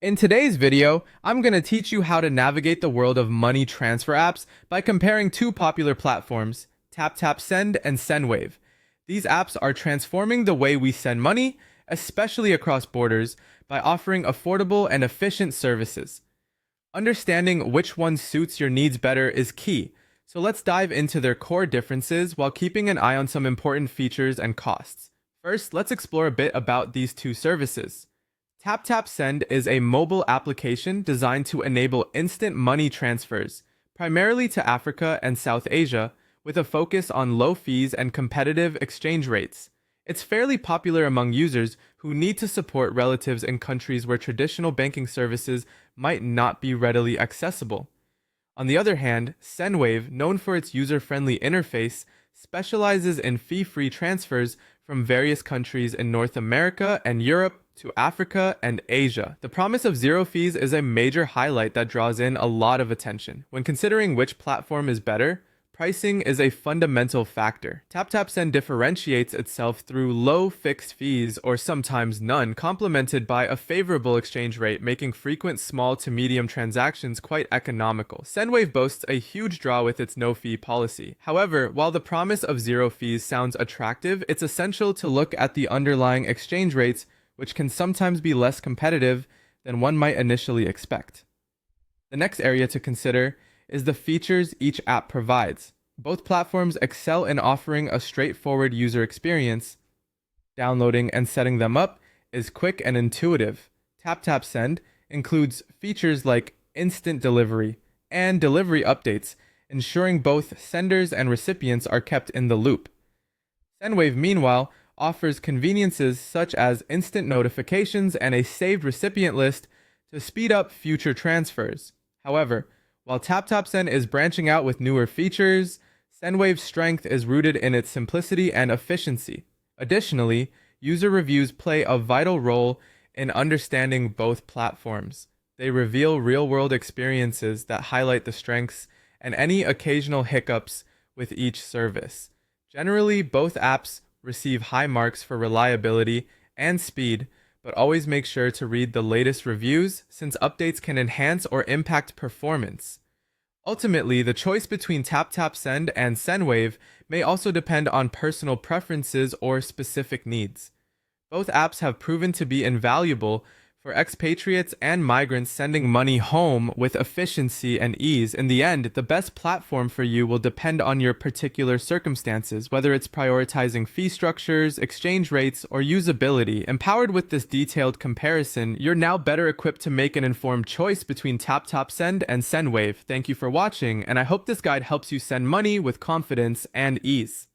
In today's video, I'm going to teach you how to navigate the world of money transfer apps by comparing two popular platforms, Taptap Send and Sendwave. These apps are transforming the way we send money, especially across borders, by offering affordable and efficient services. Understanding which one suits your needs better is key, so let's dive into their core differences while keeping an eye on some important features and costs. First, let's explore a bit about these two services. Taptap Send is a mobile application designed to enable instant money transfers, primarily to Africa and South Asia, with a focus on low fees and competitive exchange rates. It's fairly popular among users who need to support relatives in countries where traditional banking services might not be readily accessible. On the other hand, Sendwave, known for its user-friendly interface, specializes in fee-free transfers from various countries in North America and Europe to Africa and Asia. The promise of zero fees is a major highlight that draws in a lot of attention. When considering which platform is better, pricing is a fundamental factor. TapTapSend differentiates itself through low fixed fees or sometimes none, complemented by a favorable exchange rate, making frequent small to medium transactions quite economical. Sendwave boasts a huge draw with its no-fee policy. However, while the promise of zero fees sounds attractive, it's essential to look at the underlying exchange rates, which can sometimes be less competitive than one might initially expect. The next area to consider is the features each app provides. Both platforms excel in offering a straightforward user experience. Downloading and setting them up is quick and intuitive. TapTapSend includes features like instant delivery and delivery updates, ensuring both senders and recipients are kept in the loop. Sendwave, meanwhile, offers conveniences such as instant notifications and a saved recipient list to speed up future transfers. However, while TapTapSend is branching out with newer features, Sendwave's strength is rooted in its simplicity and efficiency. Additionally, user reviews play a vital role in understanding both platforms. They reveal real-world experiences that highlight the strengths and any occasional hiccups with each service. Generally, both apps receive high marks for reliability and speed, but always make sure to read the latest reviews since updates can enhance or impact performance. Ultimately, the choice between TapTapSend and Sendwave may also depend on personal preferences or specific needs. Both apps have proven to be invaluable for expatriates and migrants sending money home with efficiency and ease. In the end, the best platform for you will depend on your particular circumstances, whether it's prioritizing fee structures, exchange rates, or usability. Empowered with this detailed comparison, you're now better equipped to make an informed choice between TapTapSend and Sendwave. Thank you for watching, and I hope this guide helps you send money with confidence and ease.